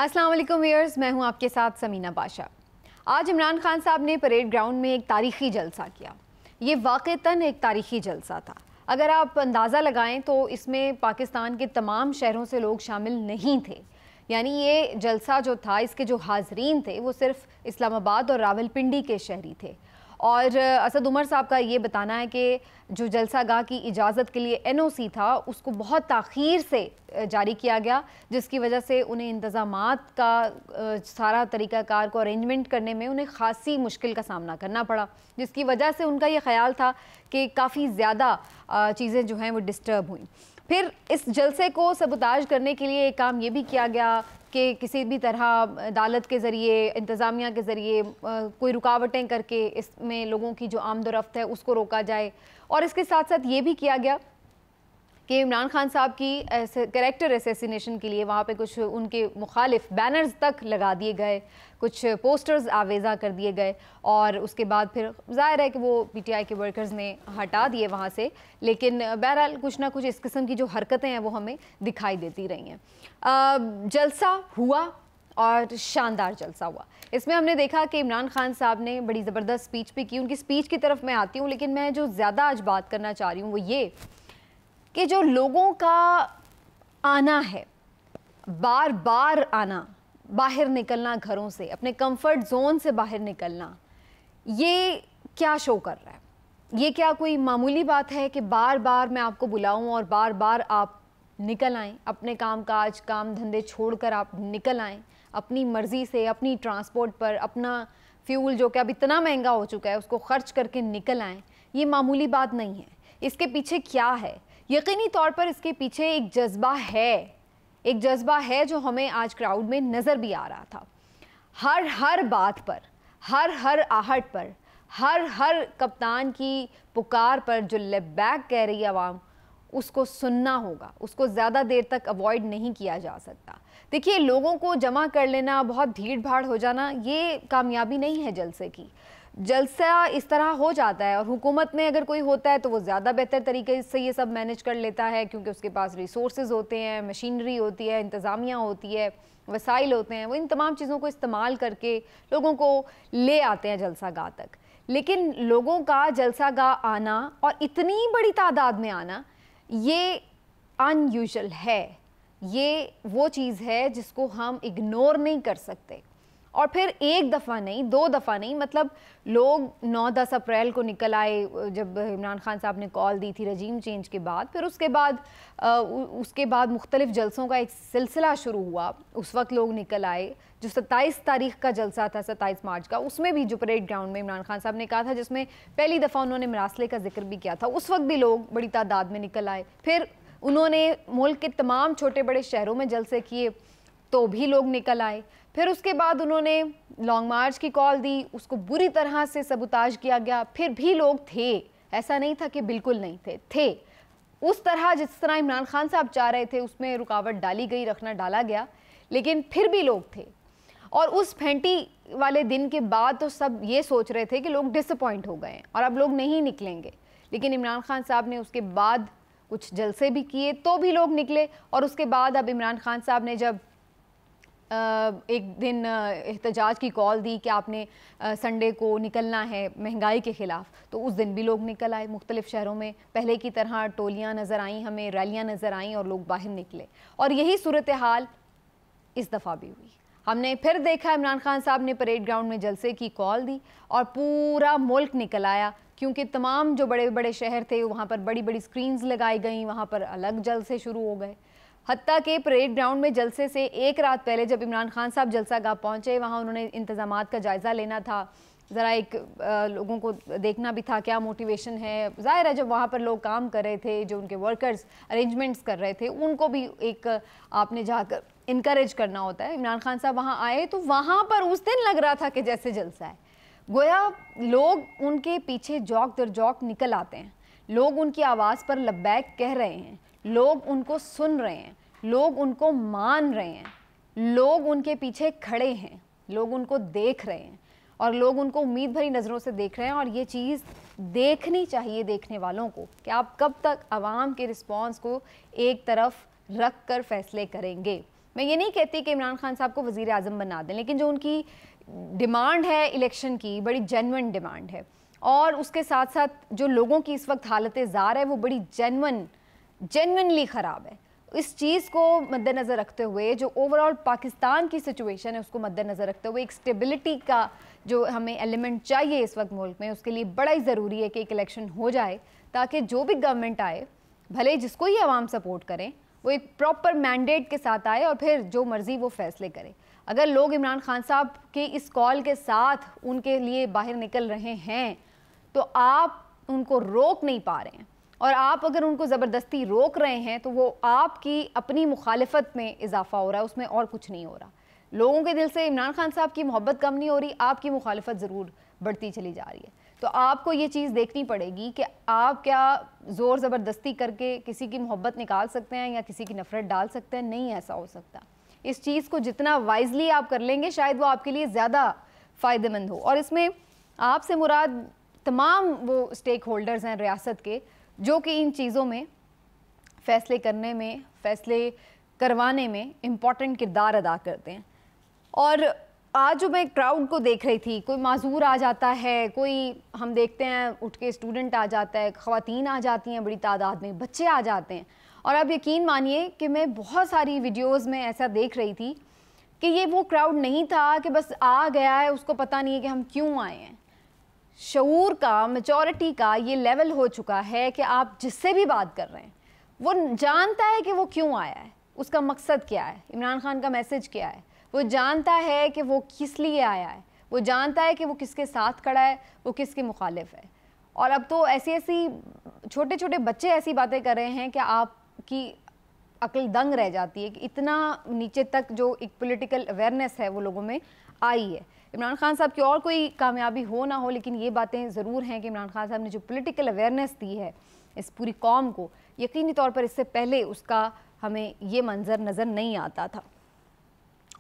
अस्सलाम वालेकुम व्यूअर्स, मैं हूं आपके साथ समीना बाशा। आज इमरान खान साहब ने परेड ग्राउंड में एक तारीखी जलसा किया। ये वाक़तन एक तारीखी जलसा था। अगर आप अंदाज़ा लगाएं तो इसमें पाकिस्तान के तमाम शहरों से लोग शामिल नहीं थे। यानी ये जलसा जो था, इसके जो हाज़रीन थे वो सिर्फ इस्लामाबाद और रावलपिंडी के शहरी थे। और असद उमर साहब का ये बताना है कि जो जलसा गाह की इजाज़त के लिए NOC था उसको बहुत ताख़ीर से जारी किया गया, जिसकी वजह से उन्हें इंतज़ामात का सारा तरीक़ाकार को अरेंजमेंट करने में उन्हें ख़ासी मुश्किल का सामना करना पड़ा, जिसकी वजह से उनका ये ख़्याल था कि काफ़ी ज़्यादा चीज़ें जो हैं वो डिस्टर्ब हुई। फिर इस जलसे को सबूताज करने के लिए एक काम ये भी किया गया कि किसी भी तरह अदालत के ज़रिए, इंतज़ामिया के ज़रिए कोई रुकावटें करके इसमें लोगों की जो आमदोरफ्त है उसको रोका जाए। और इसके साथ साथ ये भी किया गया कि इमरान खान साहब की कैरेक्टर असैसिनेशन के लिए वहाँ पे कुछ उनके मुखालिफ बैनर्स तक लगा दिए गए, कुछ पोस्टर्स आवेज़ा कर दिए गए। और उसके बाद फिर ज़ाहिर है कि वो PTI के वर्कर्स ने हटा दिए वहाँ से, लेकिन बहरहाल कुछ ना कुछ इस किस्म की जो हरकतें हैं वो हमें दिखाई देती रही हैं। जलसा हुआ और शानदार जलसा हुआ। इसमें हमने देखा कि इमरान खान साहब ने बड़ी ज़बरदस्त स्पीच भी की। उनकी स्पीच की तरफ मैं आती हूँ, लेकिन मैं जो ज़्यादा आज बात करना चाह रही हूँ वो ये कि जो लोगों का आना है, बार बार आना, बाहर निकलना घरों से, अपने कंफर्ट जोन से बाहर निकलना, ये क्या शो कर रहा है? ये क्या कोई मामूली बात है कि बार बार मैं आपको बुलाऊं और बार बार आप निकल आएँ, अपने काम काज, काम धंधे छोड़कर आप निकल आएँ अपनी मर्ज़ी से, अपनी ट्रांसपोर्ट पर, अपना फ्यूल जो कि अब इतना महंगा हो चुका है उसको खर्च करके निकल आएँ? ये मामूली बात नहीं है। इसके पीछे क्या है? यकीनी तौर पर इसके पीछे एक जज्बा है जो हमें आज क्राउड में नज़र भी आ रहा था। हर बात पर, हर आहट पर, हर कप्तान की पुकार पर जो लबैक कह रही है आवाम, उसको सुनना होगा, उसको ज़्यादा देर तक अवॉइड नहीं किया जा सकता। देखिए, लोगों को जमा कर लेना, बहुत भीड़ भाड़ हो जाना, ये कामयाबी नहीं है जलसे की। जलसा इस तरह हो जाता है और हुकूमत में अगर कोई होता है तो वो ज़्यादा बेहतर तरीके से ये सब मैनेज कर लेता है, क्योंकि उसके पास रिसोर्सेज होते हैं, मशीनरी होती है, इंतज़ामिया होती है, वसाइल होते हैं। वो इन तमाम चीज़ों को इस्तेमाल करके लोगों को ले आते हैं जलसा गाह तक। लेकिन लोगों का जलसा गाह आना और इतनी बड़ी तादाद में आना, ये अनयूजुअल है। ये वो चीज़ है जिसको हम इग्नोर नहीं कर सकते। और फिर एक दफ़ा नहीं, दो दफ़ा नहीं, मतलब लोग 9-10 अप्रैल को निकल आए जब इमरान खान साहब ने कॉल दी थी रजीम चेंज के बाद। फिर उसके बाद मुख्तलिफ जलसों का एक सिलसिला शुरू हुआ। उस वक्त लोग निकल आए। जो 27 तारीख का जलसा था, 27 मार्च का, उसमें भी जो परेड ग्राउंड में इमरान खान साहब ने कहा था, जिसमें पहली दफ़ा उन्होंने मरासले का जिक्र भी किया था, उस वक्त भी लोग बड़ी तादाद में निकल आए। फिर उन्होंने मुल्क के तमाम छोटे बड़े शहरों में जलसे किए तो भी लोग निकल आए। फिर उसके बाद उन्होंने लॉन्ग मार्च की कॉल दी, उसको बुरी तरह से सबूताज किया गया, फिर भी लोग थे। ऐसा नहीं था कि बिल्कुल नहीं थे। उस तरह जिस तरह इमरान खान साहब चाह रहे थे उसमें रुकावट डाली गई, रखना डाला गया, लेकिन फिर भी लोग थे। और उस फेंटी वाले दिन के बाद तो सब ये सोच रहे थे कि लोग डिसअपॉइंट हो गए और अब लोग नहीं निकलेंगे। लेकिन इमरान खान साहब ने उसके बाद कुछ जलसे भी किए तो भी लोग निकले। और उसके बाद अब इमरान खान साहब ने जब एक दिन एहतजाज की कॉल दी कि आपने संडे को निकलना है महंगाई के ख़िलाफ़, तो उस दिन भी लोग निकल आए। मुख्तलिफ़ शहरों में पहले की तरह टोलियाँ नज़र आईं, हमें रैलियाँ नज़र आईं और लोग बाहर निकले। और यही सूरत हाल इस दफ़ा भी हुई। हमने फिर देखा इमरान खान साहब ने परेड ग्राउंड में जलसे की कॉल दी और पूरा मुल्क निकल आया, क्योंकि तमाम जो बड़े बड़े शहर थे वहाँ पर बड़ी बड़ी स्क्रीन्स लगाई गई, वहाँ पर अलग जलसे शुरू हो गए। हत्ता के परेड ग्राउंड में जलसे से एक रात पहले जब इमरान खान साहब जलसा गाह पहुँचे, वहाँ उन्होंने इंतज़ामात का जायज़ा लेना था, ज़रा एक लोगों को देखना भी था क्या मोटिवेशन है। ज़ाहिर है जब वहाँ पर लोग काम कर रहे थे, जो उनके वर्कर्स अरेंजमेंट्स कर रहे थे, उनको भी एक आपने जाकर इनकरेज करना होता है। इमरान खान साहब वहाँ आए तो वहाँ पर उस दिन लग रहा था कि जैसे जलसा है, गोया लोग उनके पीछे जौक दर जौक निकल आते हैं, लोग उनकी आवाज़ पर लब्बैक कह रहे हैं, लोग उनको सुन रहे हैं, लोग उनको मान रहे हैं, लोग उनके पीछे खड़े हैं, लोग उनको देख रहे हैं और लोग उनको उम्मीद भरी नज़रों से देख रहे हैं। और ये चीज़ देखनी चाहिए देखने वालों को कि आप कब तक आवाम के रिस्पॉन्स को एक तरफ रख कर फैसले करेंगे। मैं ये नहीं कहती कि इमरान खान साहब को वज़ीर आज़म बना दें, लेकिन जो उनकी डिमांड है इलेक्शन की, बड़ी जेन्युइन डिमांड है, और उसके साथ साथ जो लोगों की इस वक्त हालत ज़ार है वो बड़ी जेन्युइनली ख़राब है। इस चीज़ को मद्देनज़र रखते हुए, जो ओवरऑल पाकिस्तान की सिचुएशन है उसको मद्देनज़र रखते हुए, एक स्टेबिलिटी का जो हमें एलिमेंट चाहिए इस वक्त मुल्क में, उसके लिए बड़ा ही ज़रूरी है कि एक इलेक्शन हो जाए, ताकि जो भी गवर्नमेंट आए, भले जिसको ही आवाम सपोर्ट करें, वो एक प्रॉपर मैंडेट के साथ आए और फिर जो मर्ज़ी वो फैसले करे। अगर लोग इमरान खान साहब के इस कॉल के साथ उनके लिए बाहर निकल रहे हैं तो आप उनको रोक नहीं पा रहे हैं, और आप अगर उनको ज़बरदस्ती रोक रहे हैं तो वो आपकी अपनी मुखालिफत में इजाफा हो रहा है, उसमें और कुछ नहीं हो रहा। लोगों के दिल से इमरान खान साहब की मोहब्बत कम नहीं हो रही, आपकी मुखालिफत ज़रूर बढ़ती चली जा रही है। तो आपको ये चीज़ देखनी पड़ेगी कि आप क्या ज़ोर ज़बरदस्ती करके किसी की मोहब्बत निकाल सकते हैं या किसी की नफ़रत डाल सकते हैं। नहीं, ऐसा हो सकता। इस चीज़ को जितना वाइजली आप कर लेंगे शायद वो आपके लिए ज़्यादा फ़ायदेमंद हो। और इसमें आपसे मुराद तमाम वो स्टेक होल्डर्स हैं रियासत के, जो कि इन चीज़ों में फ़ैसले करने में, फ़ैसले करवाने में इम्पॉर्टेंट किरदार अदा करते हैं। और आज जो मैं क्राउड को देख रही थी, कोई माजूर आ जाता है, कोई हम देखते हैं उठ के स्टूडेंट आ जाता है, ख़वातीन आ जाती हैं बड़ी तादाद में, बच्चे आ जाते हैं। और आप यकीन मानिए कि मैं बहुत सारी वीडियोस में ऐसा देख रही थी कि ये वो क्राउड नहीं था कि बस आ गया है, उसको पता नहीं है कि हम क्यों आए हैं। शऊर का, मैच्योरिटी का ये लेवल हो चुका है कि आप जिससे भी बात कर रहे हैं वो जानता है कि वो क्यों आया है, उसका मकसद क्या है, इमरान खान का मैसेज क्या है, वो जानता है कि वो किस लिए आया है, वो जानता है कि वो किसके साथ खड़ा है, वो किसके मुखालिफ है। और अब तो ऐसी छोटे छोटे बच्चे ऐसी बातें कर रहे हैं कि आपकी अक्ल दंग रह जाती है कि इतना नीचे तक जो एक पॉलिटिकल अवेयरनेस है वो लोगों में आई है। इमरान खान साहब की और कोई कामयाबी हो ना हो, लेकिन ये बातें ज़रूर हैं कि इमरान खान साहब ने जो पॉलिटिकल अवेयरनेस दी है इस पूरी कौम को, यकीनी तौर पर इससे पहले उसका हमें ये मंज़र नज़र नहीं आता था।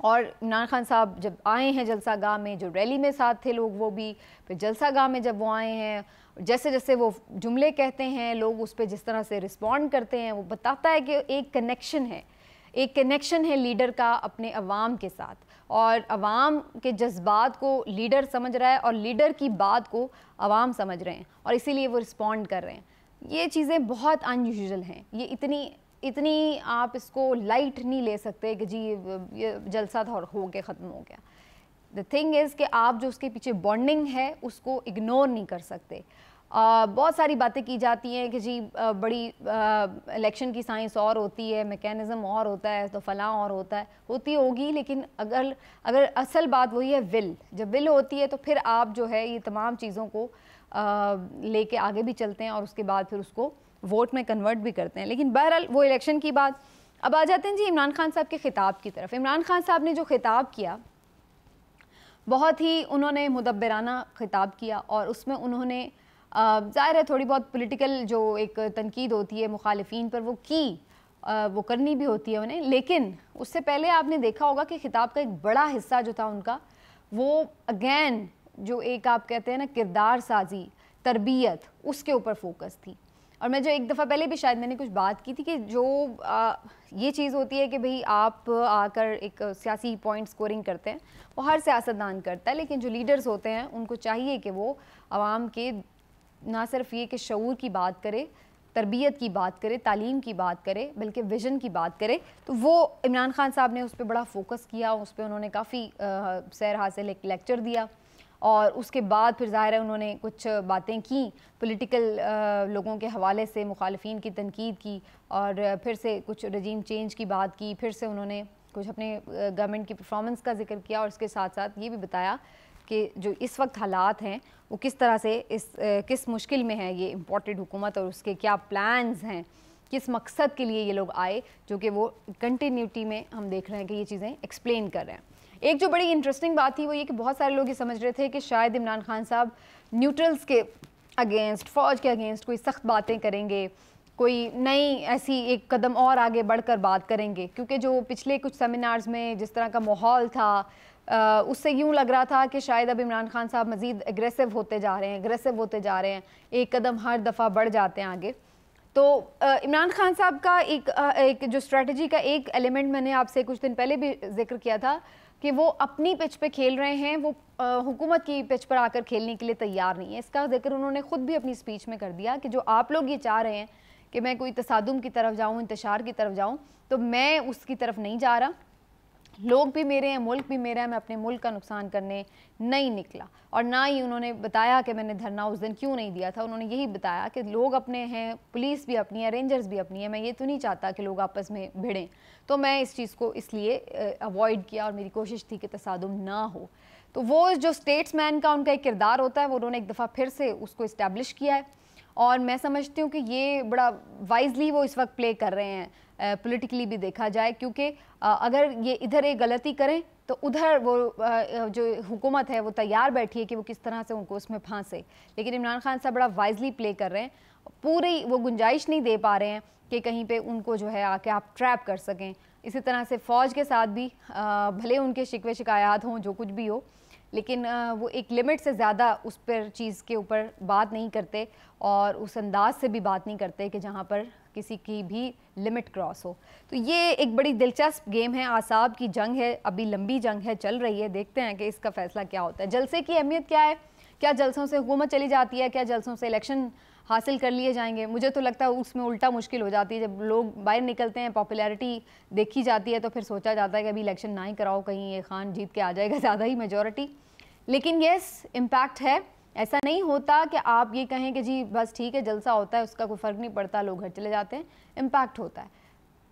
और इमरान खान साहब जब आए हैं जलसा गाह में, जो रैली में साथ थे लोग वो भी, फिर जलसा गाह में जब वो आए हैं, जैसे जैसे वो जुमले कहते हैं, लोग उस पर जिस तरह से रिस्पॉन्ड करते हैं, वो बताता है कि एक कनेक्शन है लीडर का अपने अवाम के साथ, और अवाम के जज्बात को लीडर समझ रहा है और लीडर की बात को अवाम समझ रहे हैं, और इसीलिए वो रिस्पॉन्ड कर रहे हैं। ये चीज़ें बहुत अनयूजुअल हैं, ये इतनी आप इसको लाइट नहीं ले सकते कि जी ये जलसा था और हो के ख़त्म हो गया। द थिंग इज़ कि आप जो उसके पीछे बॉन्डिंग है उसको इग्नोर नहीं कर सकते। बहुत सारी बातें की जाती हैं कि जी बड़ी इलेक्शन की साइंस और होती है, मैकेनिज़्म और होता है, तो फलां और होता है, होती होगी, लेकिन अगर असल बात वही है विल, जब विल होती है तो फिर आप जो है ये तमाम चीज़ों को लेके आगे भी चलते हैं और उसके बाद फिर उसको वोट में कन्वर्ट भी करते हैं। लेकिन बहरहाल वो इलेक्शन की बात, अब आ जाते हैं जी इमरान खान साहब के खिताब की तरफ। इमरान खान साहब ने जो खिताब किया, बहुत ही उन्होंने मुदब्बराना खिताब किया, और उसमें उन्होंने ज़ाहिर है थोड़ी बहुत पॉलिटिकल जो एक तनकीद होती है मुखालिफिन पर वो करनी भी होती है उन्हें, लेकिन उससे पहले आपने देखा होगा कि खिताब का एक बड़ा हिस्सा जो था उनका, वो अगेन जो एक आप कहते हैं ना किरदार साजी, तरबियत, उसके ऊपर फोकस थी। और मैं जो एक दफ़ा पहले भी शायद मैंने कुछ बात की थी कि जो ये चीज़ होती है कि भाई आप आकर एक सियासी पॉइंट स्कोरिंग करते हैं, वो हर सियासतदान करता है, लेकिन जो लीडर्स होते हैं उनको चाहिए कि वो आवाम के ना सिर्फ ये कि शऊर की बात करे, तरबियत की बात करे, तालीम की बात करे, बल्कि विज़न की बात करे। तो वो इमरान खान साहब ने उस पर बड़ा फोकस किया, उस पर उन्होंने काफ़ी सैर हासिल एक लेक्चर दिया, और उसके बाद फिर ज़ाहिर है उन्होंने कुछ बातें की पॉलिटिकल लोगों के हवाले से, मुखालिफिन की तनकीद की, और फिर से कुछ रजीम चेंज की बात की, फिर से उन्होंने कुछ अपने गवर्नमेंट की परफॉर्मेंस का जिक्र किया, और इसके साथ साथ ये भी बताया कि जो इस वक्त हालात हैं वो किस तरह से किस मुश्किल में है ये इम्पोर्टेड हुकूमत, और उसके क्या प्लान्स हैं, किस मकसद के लिए ये लोग आए, जो कि वो कंटिन्यूटी में हम देख रहे हैं कि ये चीज़ें एक्सप्लेन कर रहे हैं। एक जो बड़ी इंटरेस्टिंग बात थी वो ये कि बहुत सारे लोग ये समझ रहे थे कि शायद इमरान खान साहब न्यूट्रल्स के अगेंस्ट, फ़ौज के अगेंस्ट कोई सख्त बातें करेंगे, कोई नई ऐसी एक कदम और आगे बढ़कर बात करेंगे, क्योंकि जो पिछले कुछ सेमिनार्स में जिस तरह का माहौल था उससे यूँ लग रहा था कि शायद अब इमरान खान साहब मज़ीद एग्रेसिव होते जा रहे हैं, एक कदम हर दफ़ा बढ़ जाते हैं आगे। तो इमरान खान साहब का एक जो स्ट्रेटजी का एक एलिमेंट मैंने आपसे कुछ दिन पहले भी जिक्र किया था कि वो अपनी पिच पे खेल रहे हैं, वो हुकूमत की पिच पर आकर खेलने के लिए तैयार नहीं है। इसका जिक्र उन्होंने खुद भी अपनी स्पीच में कर दिया कि जो आप लोग ये चाह रहे हैं कि मैं कोई तसादुम की तरफ जाऊँ, इंतशार की तरफ जाऊँ, तो मैं उसकी तरफ नहीं जा रहा। लोग भी मेरे हैं, मुल्क भी मेरा है, मैं अपने मुल्क का नुकसान करने नहीं निकला। और ना ही उन्होंने बताया कि मैंने धरना उस दिन क्यों नहीं दिया था। उन्होंने यही बताया कि लोग अपने हैं, पुलिस भी अपनी है, रेंजर्स भी अपनी है, मैं ये तो नहीं चाहता कि लोग आपस में भिड़ें। तो मैं इस चीज़ को इसलिए अवॉइड किया और मेरी कोशिश थी कि तसादुम ना हो। तो वो जो स्टेट्समैन का उनका एक किरदार होता है, वो उन्होंने एक दफ़ा फिर से उसको इस्टेब्लिश किया है। और मैं समझती हूँ कि ये बड़ा वाइजली वो इस वक्त प्ले कर रहे हैं, पॉलिटिकली भी देखा जाए, क्योंकि अगर ये इधर एक गलती करें तो उधर वो जो हुकूमत है वो तैयार बैठी है कि वो किस तरह से उनको उसमें फांसे। लेकिन इमरान खान साहब बड़ा वाइजली प्ले कर रहे हैं, पूरी वो गुंजाइश नहीं दे पा रहे हैं कि कहीं पे उनको जो है आके आप ट्रैप कर सकें। इसी तरह से फ़ौज के साथ भी भले उनके शिकवे शिकायत हों, जो कुछ भी हो, लेकिन वो एक लिमिट से ज़्यादा उस पर चीज़ के ऊपर बात नहीं करते और उस अंदाज से भी बात नहीं करते कि जहाँ पर किसी की भी लिमिट क्रॉस हो। तो ये एक बड़ी दिलचस्प गेम है, आसाब की जंग है, अभी लंबी जंग है, चल रही है। देखते हैं कि इसका फ़ैसला क्या होता है। जलसे की अहमियत क्या है? क्या जलसों से हुकूमत चली जाती है? क्या जलसों से इलेक्शन हासिल कर लिए जाएंगे? मुझे तो लगता है उसमें उल्टा मुश्किल हो जाती है। जब लोग बाहर निकलते हैं, पॉपुलैरिटी देखी जाती है, तो फिर सोचा जाता है कि अभी इलेक्शन ना ही कराओ, कहीं ये खान जीत के आ जाएगा ज़्यादा ही मेजॉरिटी। लेकिन येस, इम्पैक्ट है। ऐसा नहीं होता कि आप ये कहें कि जी बस ठीक है, जलसा होता है, उसका कोई फ़र्क नहीं पड़ता, लोग घर चले जाते हैं। इम्पैक्ट होता है,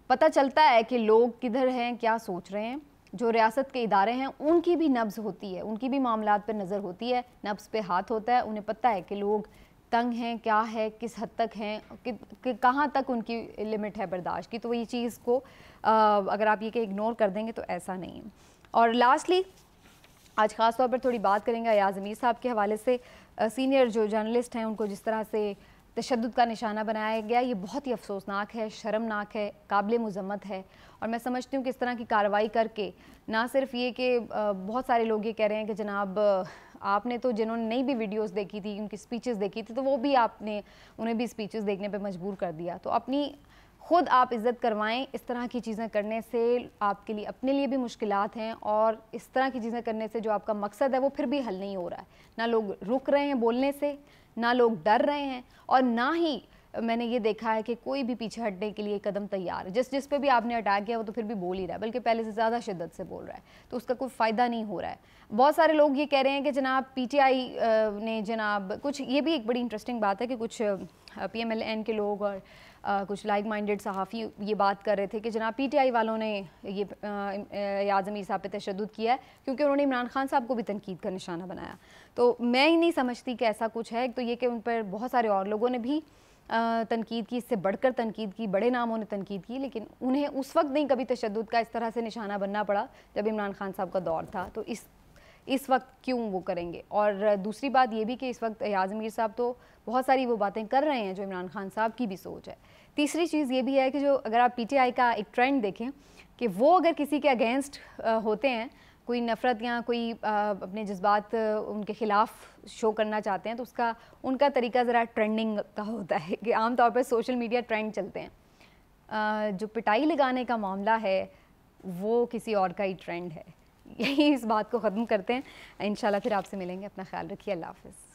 पता चलता है कि लोग किधर हैं, क्या सोच रहे हैं। जो रियासत के इदारे हैं उनकी भी नब्ज़ होती है, उनकी भी मामलात पर नज़र होती है, नब्ज़ पे हाथ होता है। उन्हें पता है कि लोग तंग हैं, क्या है, किस हद तक हैं, कि कहाँ तक उनकी लिमिट है बर्दाश्त की। तो ये चीज़ को अगर आप ये कि इग्नोर कर देंगे तो ऐसा नहीं है। और लास्टली आज ख़ास तौर पर थोड़ी बात करेंगे अयाज़ अमीर साहब के हवाले से। सीनियर जो जर्नलिस्ट हैं उनको जिस तरह से तशद्दुद का निशाना बनाया गया, ये बहुत ही अफसोसनाक है, शर्मनाक है, काबिल मुज़म्मत है। और मैं समझती हूँ कि इस तरह की कार्रवाई करके ना सिर्फ ये कि बहुत सारे लोग ये कह रहे हैं कि जनाब आपने तो, जिन्होंने नई भी वीडियोस देखी थी, उनकी स्पीचेस देखी थी, तो वो भी आपने उन्हें भी स्पीचेस देखने पे मजबूर कर दिया। तो अपनी खुद आप इज़्ज़त करवाएं। इस तरह की चीज़ें करने से आपके लिए, अपने लिए भी मुश्किलात हैं, और इस तरह की चीज़ें करने से जो आपका मकसद है वो फिर भी हल नहीं हो रहा है। ना लोग रुक रहे हैं बोलने से, ना लोग डर रहे हैं, और ना ही मैंने ये देखा है कि कोई भी पीछे हटने के लिए कदम तैयार है। जिस पे भी आपने अटैक किया वो तो फिर भी बोल ही रहा है, बल्कि पहले से ज़्यादा शिद्दत से बोल रहा है, तो उसका कोई फ़ायदा नहीं हो रहा है। बहुत सारे लोग ये कह रहे हैं कि जनाब पीटीआई ने, जनाब कुछ, ये भी एक बड़ी इंटरेस्टिंग बात है कि कुछ PMLN के लोग और कुछ लाइक माइंडेड सहाफ़ी ये बात कर रहे थे कि जनाब पीटीआई वालों ने ये अयाज़ अमीर साहब पे तशद्दुद किया है क्योंकि उन्होंने इमरान खान साहब को भी तनकीद का निशाना बनाया। तो मैं ही नहीं समझती कि ऐसा कुछ है। तो ये कि उन पर बहुत सारे और लोगों ने भी तनकीद की, इससे बढ़कर तनकीद की, बड़े नामों ने तनकीद की, लेकिन उन्हें उस वक्त नहीं कभी तशद्दुद का इस तरह से निशाना बनना पड़ा जब इमरान खान साहब का दौर था। तो इस वक्त क्यों वो करेंगे? और दूसरी बात ये भी कि इस वक्त अयाज़ अमीर साहब तो बहुत सारी वो बातें कर रहे हैं जो इमरान खान साहब की भी सोच है। तीसरी चीज़ ये भी है कि जो, अगर आप PTI का एक ट्रेंड देखें कि वो अगर किसी के अगेंस्ट होते हैं, कोई नफ़रत या कोई अपने जज्बात उनके ख़िलाफ़ शो करना चाहते हैं, तो उसका उनका तरीका ज़रा ट्रेंडिंग का होता है कि आम तौर पर सोशल मीडिया ट्रेंड चलते हैं। जो पिटाई लगाने का मामला है वो किसी और का ही ट्रेंड है। यही इस बात को ख़त्म करते हैं। इंशाल्लाह फिर आपसे मिलेंगे। अपना ख्याल रखिए। अल्लाह हाफ़िज़।